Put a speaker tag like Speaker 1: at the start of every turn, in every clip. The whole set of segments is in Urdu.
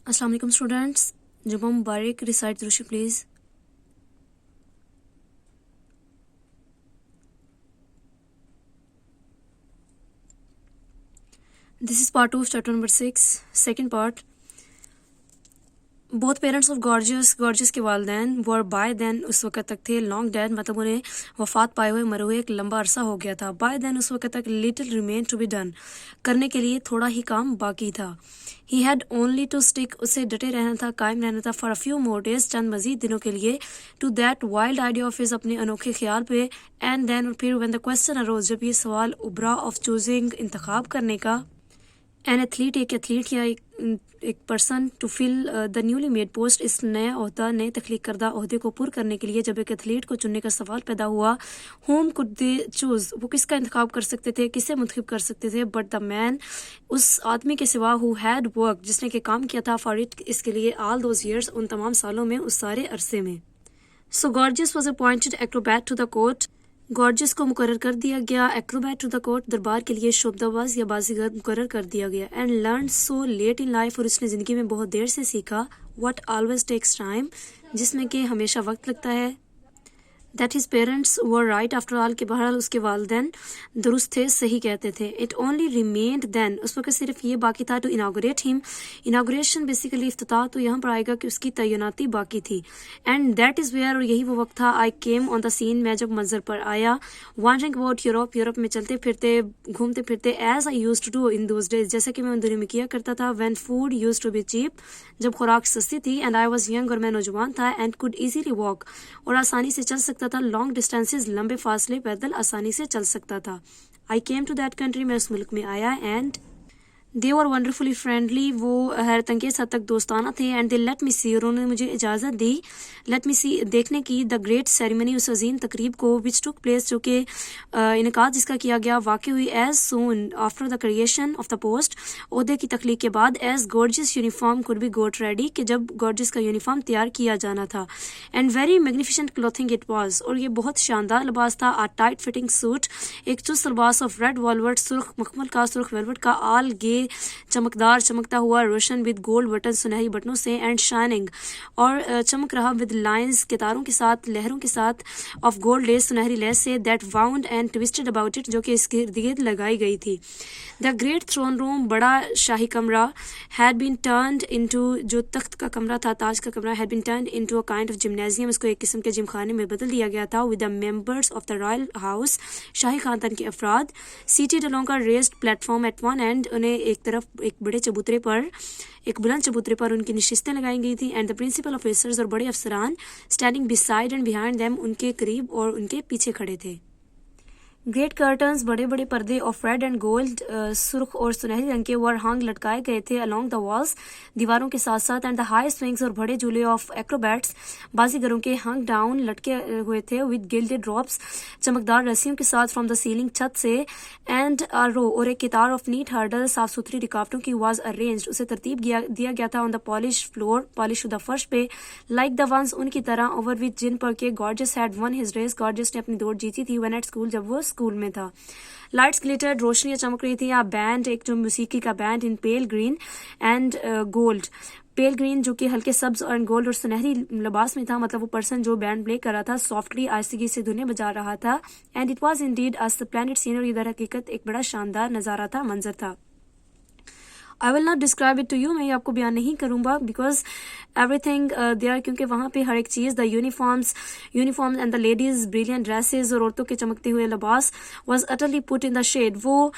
Speaker 1: السلام علیکم اسٹوڈینٹس. جمعہ مبارک. ریسائٹ دروشی please. This is part 2 chapter number 6 second part. بہت پیرنٹس آف گارجس کے والدین ور بائی دین اس وقت تک تھے لانگ ڈیڈ، مطلب انہیں وفات پائے ہوئے مرے ہوئے ایک لمبا عرصہ ہو گیا تھا. بائی دین اس وقت تک little remain to be done, کرنے کے لیے تھوڑا ہی کام باقی تھا. He had only to stick, اسے ڈٹے رہنا تھا، قائم رہنا تھا. For a few more days, چند مزید دنوں کے لیے. To that wild idea of his, اپنے انوکھے خیال پہ. اینڈ دین، اور پھر وین دا کوسچن اروز، جب یہ سوال ابھرا، آف چوزنگ، انتخاب کرنے کا. این ایتھلیٹ، ایک ایتھلیٹ یا ایک person to fill the newly made post, اس نئے عہدہ، نئے تخلیق کردہ عہدے کو پر کرنے کے لیے. جب ایک ایتھلیٹ کو چننے کا سوال پیدا ہوا، ہوم could they choose، وہ کس کا انتخاب کر سکتے تھے، کسے منتخب کر سکتے تھے. بٹ دا مین، اس آدمی کے سوا، who had worked، جس نے کہ کام کیا تھا، for it، اس کے لیے، all those years، ان تمام سالوں میں، اس سارے عرصے میں. So Gorgias was appointed acrobat to the court. گارجس کو مقرر کر دیا گیا ایکروبیٹ ٹو دا کورٹ، دربار کے لیے شعبدہ باز یا بازیگر مقرر کر دیا گیا. And learn so let in life, اور اس نے زندگی میں بہت دیر سے سیکھا. واٹ آلویز ٹیکس ٹائم، جس میں کہ ہمیشہ وقت لگتا ہے. That his parents were right after all, کہ بہرحال اس کے والدین درست تھے، صحیح کہتے تھے. اٹ اونلی ریمینڈ دین، اس وقت صرف یہ باقی تھا. ٹو اناگوریٹ ہم، اناگوریشن بیسیکلی افتتاح، تو یہاں پر آئے گا کہ اس کی تعیناتی باقی تھی. اینڈ دیٹ از ویئر، اور یہی وہ وقت تھا. آئی کیم آن دا سین، میں جب منظر پر آیا. وانڈرنگ اباؤٹ یورپ، یورپ میں چلتے پھرتے، گھومتے پھرتے. As I used to do in those days, جیسا کہ میں ان دنوں میں کیا کرتا تھا. When food used to be cheap, جب خوراک سستی تھی. اینڈ آئی واز ینگ، اور میں نوجوان تھا. اینڈ کوڈ ایزیلی واک، اور آسانی سے چل سکتا تھا. لانگ ڈسٹینسز، لمبے فاصلے پیدل آسانی سے چل سکتا تھا. I came to that country, میں اس ملک میں آیا. And they were wonderfully friendly, وہ حیرت انگیز حد تک دوستانہ تھے. اینڈ دے لیٹ می سی، اور انہوں نے مجھے اجازت دی، لیٹ می سی، دیکھنے کی. دا گریٹ سیریمنی، اس عظیم تقریب کو. وچ ٹک پلیس، جو کہ انعقاد جس کا کیا گیا، واقع ہوئی. As soon after the creation of the post, عہدے کی تخلیق کے بعد. As Georges uniform could be got ready, کہ جب گارجس کا یونیفارم تیار کیا جانا تھا. And very magnificent clothing it was, اور یہ بہت شاندار لباس تھا. آ ٹائٹ فٹنگ سوٹ، ایک چست لباس. آف ریڈ ویلوٹ، سرخ مخمل کا، سرخ ویلوٹ کا. آل گے، چمکدار، چمکتا ہوا. روشن، ود گولڈ بٹن، سنہری بٹنوں سے. اینڈ شائننگ، اور چمک رہا. ود لائنز، ستاروں کے ساتھ، لہروں کے ساتھ. آف گولڈ لیس، سنہری لیس سے. That wound and toasted about it, جو کہ اس کے ارد گرد لگائی گئی تھی. دا گریٹ تھرون روم، بڑا شاہی کمرہ. ہیڈ بین ٹرنڈ انٹو، جو تخت کا کمرہ تھا، تاج کا کمرہ. Had been turned into a kind of gymnasium, اس کو ایک قسم کے جم خانے میں بدل دیا گیا تھا. With the members of the Royal house, شاہی خاندان کے افراد. Seated along a raised platform at one end، انہیں ایک طرف ایک بڑے چبوترے پر، ایک بلند چبوترے پر ان کی نشستیں لگائی گئی تھیں. اینڈ دا پرنسپل آفیسرز، اور بڑے افسران. Standing beside and behind them، ان کے قریب اور ان کے پیچھے کھڑے تھے. گریٹ کرٹنز، بڑے بڑے پردے. آف ریڈ اینڈ گولڈ، سرخ اور سنہری رنگ کے. ور ہانگ، لٹکائے گئے تھے. along the walls، دیواروں کے ساتھ ساتھ. اینڈ دا ہائی سوئنگز، اور بڑے جھولے. آف ایکروبیٹس، بازیگروں کے. ہنگ ڈاؤن، لٹکے ہوئے تھے. ود گلڈڈ روپس، چمکدار رسیوں کے ساتھ. فرام دا سیلنگ، چھت سے. اینڈ رو، اور ایک قطار. آف نیٹ ہرڈل، صاف ستھری رکاوٹوں کی. واز ارینجڈ، اسے ترتیب دیا گیا تھا. آن دا پالش فلور، پالش شدہ فرش پہ. لائک دا ونس، ان کی طرح. اوور وتھ، جن پر کہ. Gorges had won his race, Gorges نے اپنی دوڑ جیتی تھی. وین ایٹ اسکول، جب وہ اسکول میں تھا. لائٹس گلیٹرڈ، روشنیاں چمک رہی تھی. بینڈ، ایک جو موسیقی کا band. In pale green and gold, pale green جو کہ ہلکے سبز اینڈ گولڈ اور سنہری لباس میں تھا. مطلب وہ پرسن جو بینڈ پلے کر رہا تھا سافٹلی، آہستگی سے دھنیں بجا رہا تھا. اینڈ اٹ واز انڈیڈ اے سپلینڈڈ سین، اور یہ در حقیقت ایک بڑا شاندار نظارہ تھا، منظر تھا. I will not describe it to you، میں یہ آپ کو بیان نہیں کروں گا. بیکاز ایوری تھنگ دیئر، کیونکہ وہاں پہ ہر ایک چیز. The uniforms and the ladies brilliant dresses, اور عورتوں کے چمکتے ہوئے لباس. Was utterly put in the shade, وہ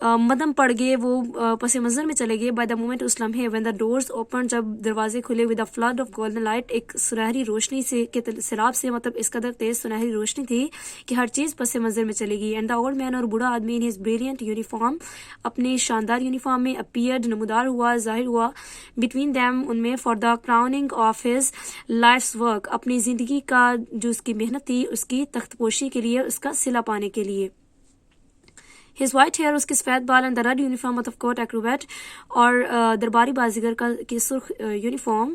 Speaker 1: مدم پڑ گئے، وہ پس منظر میں چلے گئے. بائی دا مومنٹ، اس لمحے. وین دا ڈورز اوپن، جب دروازے کھلے. With the flood of golden light, ایک سنہری روشنی سے کے سیلاب سے. مطلب اس قدر تیز سنہری روشنی تھی کہ ہر چیز پس منظر میں چلے گی. اینڈ دا اولڈ مین، اور بوڑھا آدمی. ان ہز بریلینٹ یونیفارم، اپنے شاندار یونیفارم میں. اپیئرڈ، نمودار ہوا، ظاہر ہوا. بٹوین دیم، ان میں. For the crowning of his life's work, اپنی زندگی کا جو اس کی محنت تھی، اس کی تخت پوشی کے لیے، اس کا صلہ پانے کے لیے. ہز وائٹ ہیئر، اس کے سفید بال. And the red uniform of court acrobat, اور درباری بازیگر کا کی سرخ uniform.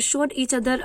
Speaker 1: showed each other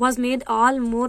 Speaker 1: was made all more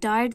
Speaker 1: tired,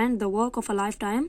Speaker 1: and the work of a lifetime,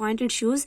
Speaker 1: pointed shoes,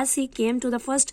Speaker 1: As he came to the first,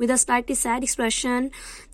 Speaker 1: with a slightly sad expression,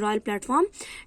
Speaker 1: royal platform,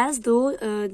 Speaker 1: as though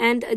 Speaker 1: and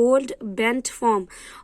Speaker 1: old bent form,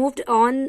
Speaker 1: moved on,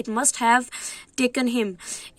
Speaker 1: It must have taken him,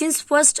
Speaker 1: Since first,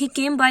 Speaker 1: he came by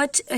Speaker 1: But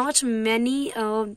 Speaker 1: Not many,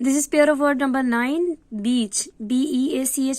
Speaker 1: This is pair of word number 9, beach, B-E-A-C-H,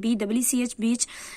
Speaker 1: B-W-C-H, beach,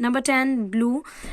Speaker 1: Number 10, blue,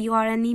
Speaker 1: B-O-R-N-E,